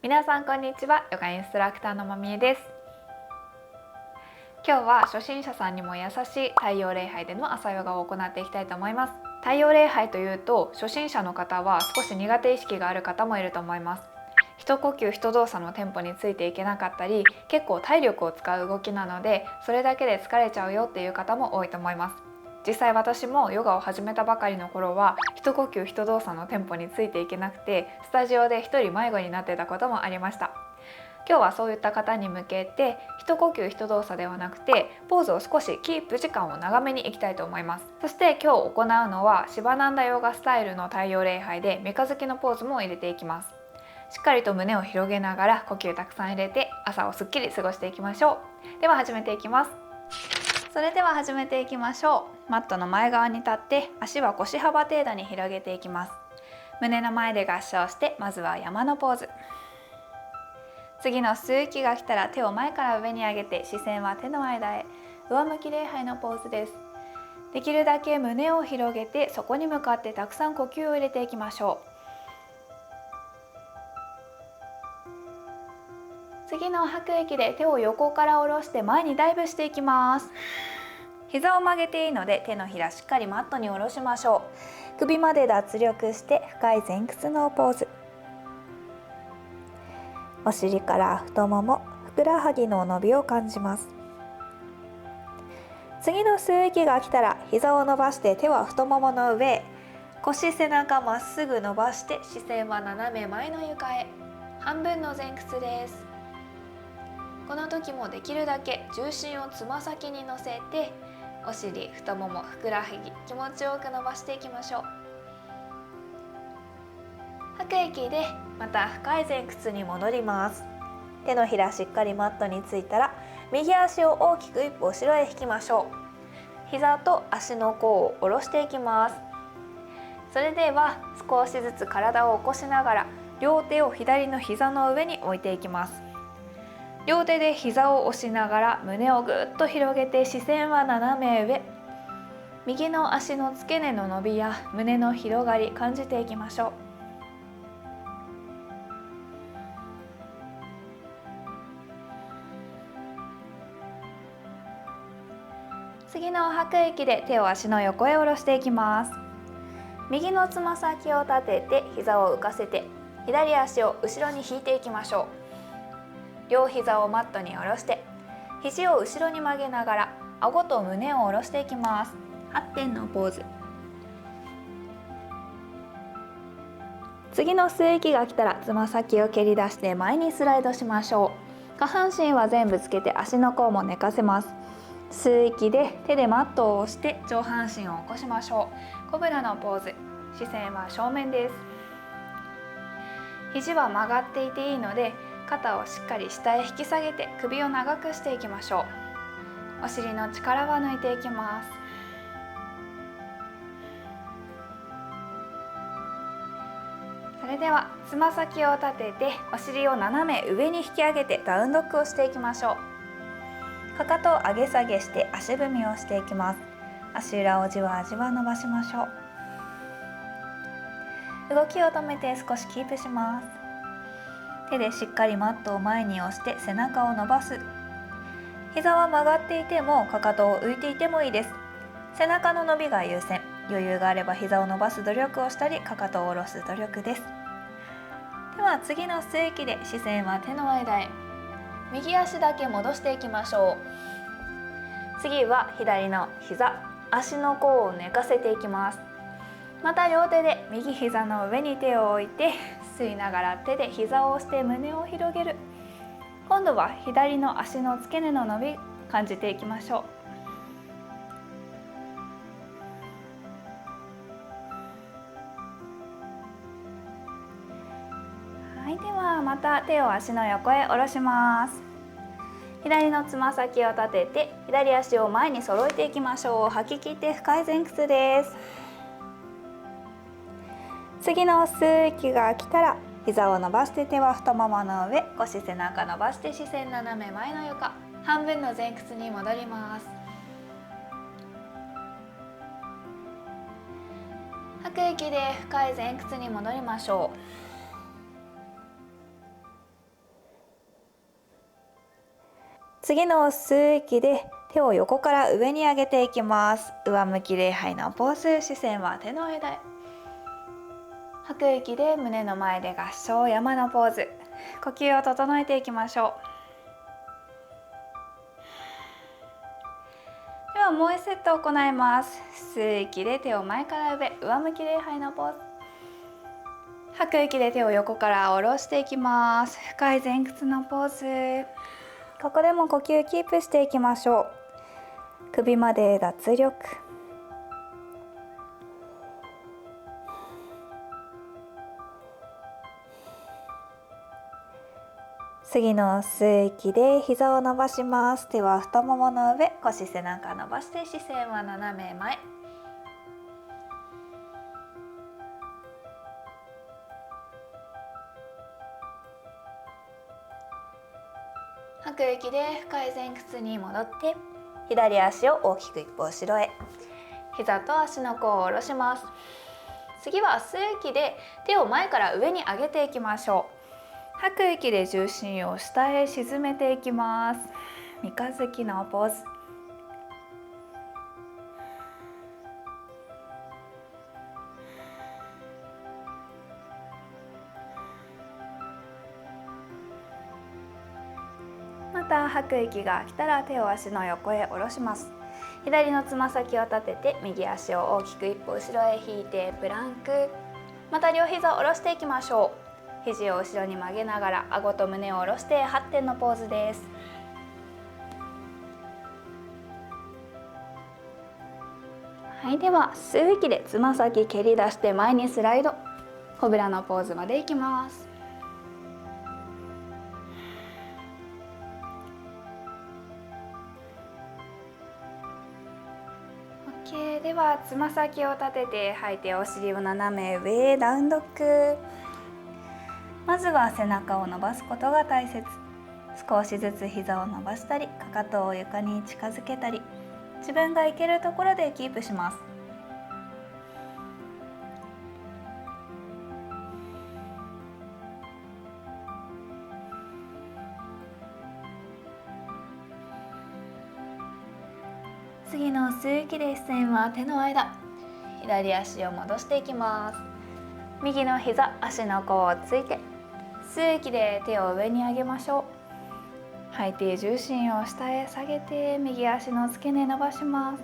皆さんこんにちは。ヨガインストラクターのまみえです。今日は初心者さんにも優しい太陽礼拝での朝ヨガを行っていきたいと思います。太陽礼拝というと初心者の方は少し苦手意識がある方もいると思います。一呼吸一動作のテンポについていけなかったり、結構体力を使う動きなのでそれだけで疲れちゃうよっていう方も多いと思います。実際私もヨガを始めたばかりの頃は一呼吸一動作のテンポについていけなくて、スタジオで一人迷子になってたこともありました。今日はそういった方に向けて一呼吸一動作ではなくてポーズを少しキープ時間を長めにいきたいと思います。そして今日行うのはシバナンダヨガスタイルの太陽礼拝で三日月のポーズも入れていきます。しっかりと胸を広げながら呼吸たくさん入れて朝をすっきり過ごしていきましょう。では始めていきます。それでは始めていきましょう。マットの前側に立って足は腰幅程度に広げていきます。胸の前で合掌してまずは山のポーズ。次の吸う息が来たら手を前から上に上げて視線は手の間へ、上向き礼拝のポーズです。できるだけ胸を広げてそこに向かってたくさん呼吸を入れていきましょう。次の吐く息で手を横から下ろして前にダイブしていきます。膝を曲げていいので手のひらしっかりマットに下ろしましょう。首まで脱力して深い前屈のポーズ。お尻から太もも、ふくらはぎの伸びを感じます。次の吸う息が来たら膝を伸ばして手は太ももの上へ、腰背中まっすぐ伸ばして視線は斜め前の床へ、半分の前屈です。この時もできるだけ重心をつま先に乗せてお尻、太もも、ふくらはぎ気持ちよく伸ばしていきましょう。吐く息でまた深い前屈に戻ります。手のひらしっかりマットについたら右足を大きく一歩後ろへ引きましょう。膝と足の甲を下ろしていきます。それでは少しずつ体を起こしながら両手を左の膝の上に置いていきます。両手で膝を押しながら胸をぐっと広げて視線は斜め上。右の足の付け根の伸びや胸の広がり感じていきましょう。次の吐く息で手を足の横へ下ろしていきます。右のつま先を立てて膝を浮かせて左足を後ろに引いていきましょう。両膝をマットに下ろして肘を後ろに曲げながら顎と胸を下ろしていきます。8点のポーズ。次の吸う息が来たらつま先を蹴り出して前にスライドしましょう。下半身は全部つけて足の甲も寝かせます。吸う息で手でマットを押して上半身を起こしましょう。コブラのポーズ。視線は正面です。肘は曲がっていていいので肩をしっかり下へ引き下げて首を長くしていきましょう。お尻の力は抜いていきます。それではつま先を立ててお尻を斜め上に引き上げてダウンドッグをしていきましょう。かかとを上げ下げして足踏みをしていきます。足裏をじわじわ伸ばしましょう。動きを止めて少しキープします。手でしっかりマットを前に押して背中を伸ばす。膝は曲がっていてもかかとを浮いていてもいいです。背中の伸びが優先。余裕があれば膝を伸ばす努力をしたりかかとを下ろす努力です。では次の吸う息で視線は手の間へ。右足だけ戻していきましょう。次は左の膝、足の甲を寝かせていきます。また両手で右膝の上に手を置いて吸いながら手で膝を押して胸を広げる。今度は左の足の付け根の伸び感じていきましょう。はい、ではまた手を足の横へ下ろします。左のつま先を立てて左足を前に揃えていきましょう。吐き切って深い前屈です。次の吸う息が来たら膝を伸ばして手は太ももの上、腰背中伸ばして視線斜め前の床、半分の前屈に戻ります。吐く息で深い前屈に戻りましょう。次の吸う息で手を横から上に上げていきます。上向き礼拝のポーズ、視線は手の間へ。吐く息で胸の前で合掌、山のポーズ。呼吸を整えていきましょう。ではもう1セット行います。吸う息で手を前から上、上向き礼拝のポーズ。吐く息で手を横から下ろしていきます。深い前屈のポーズ。ここでも呼吸キープしていきましょう。首まで脱力。次の吸う息で膝を伸ばします。手は太ももの上、腰背中伸ばして視線は斜め前。吐く息で深い前屈に戻って、左足を大きく一歩後ろへ。膝と足の甲を下ろします。次は吸う息で手を前から上に上げていきましょう。吐く息で重心を下へ沈めていきます。三日月のポーズ。また吐く息が来たら手を足の横へ下ろします。左のつま先を立てて右足を大きく一歩後ろへ引いてプランク。また両膝を下ろしていきましょう。肘を後ろに曲げながら顎と胸を下ろして8点のポーズです。はい、では吸う息でつま先蹴り出して前にスライド。コブラのポーズまでいきます。OK、ではつま先を立てて吐いてお尻を斜め上へダウンドッグ。まずは背中を伸ばすことが大切。少しずつ膝を伸ばしたり、かかとを床に近づけたり、自分が行けるところでキープします。次の吸う息で視線は手の間。左足を戻していきます。右の膝、足の甲をついて、吸う息で手を上に上げましょう。吐いて重心を下へ下げて右足の付け根伸ばします。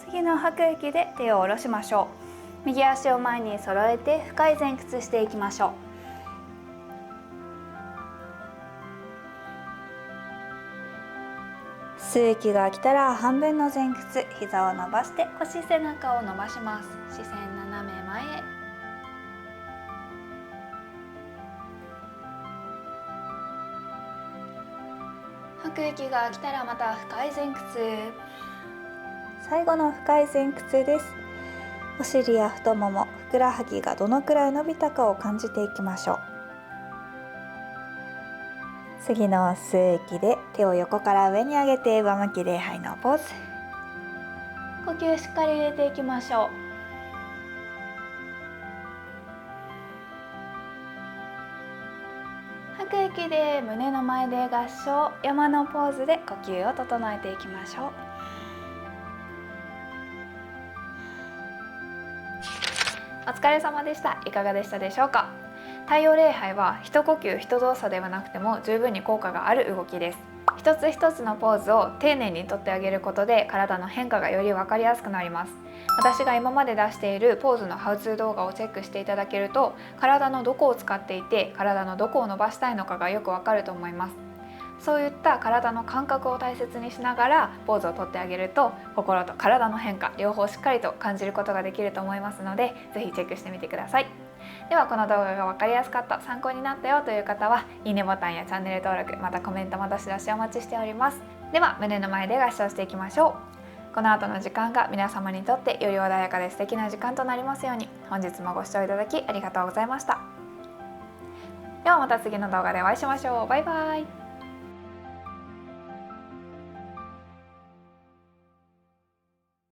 次の吐く息で手を下ろしましょう。右足を前に揃えて深い前屈していきましょう。吸う息が来たら半分の前屈、膝を伸ばして腰背中を伸ばします。視線斜め前へ。吐く息が来たらまた深い前屈。最後の深い前屈です。お尻や太もも、ふくらはぎがどのくらい伸びたかを感じていきましょう。次の吸う息で手を横から上に上げて上向き礼拝のポーズ。呼吸しっかり入れていきましょう。吐く息で胸の前で合掌、山のポーズで呼吸を整えていきましょう。お疲れ様でした。いかがでしたでしょうか。太陽礼拝は一呼吸一動作ではなくても十分に効果がある動きです。一つ一つのポーズを丁寧にとってあげることで体の変化がより分かりやすくなります。私が今まで出しているポーズのハウツー動画をチェックしていただけると、体のどこを使っていて体のどこを伸ばしたいのかがよくわかると思います。そういった体の感覚を大切にしながらポーズをとってあげると、心と体の変化両方しっかりと感じることができると思いますので、ぜひチェックしてみてください。ではこの動画が分かりやすかった、参考になったよという方はいいねボタンやチャンネル登録、またコメントもどしどしお待ちしております。では胸の前で合掌していきましょう。この後の時間が皆様にとってより穏やかで素敵な時間となりますように。本日もご視聴いただきありがとうございました。ではまた次の動画でお会いしましょう。バイバイ。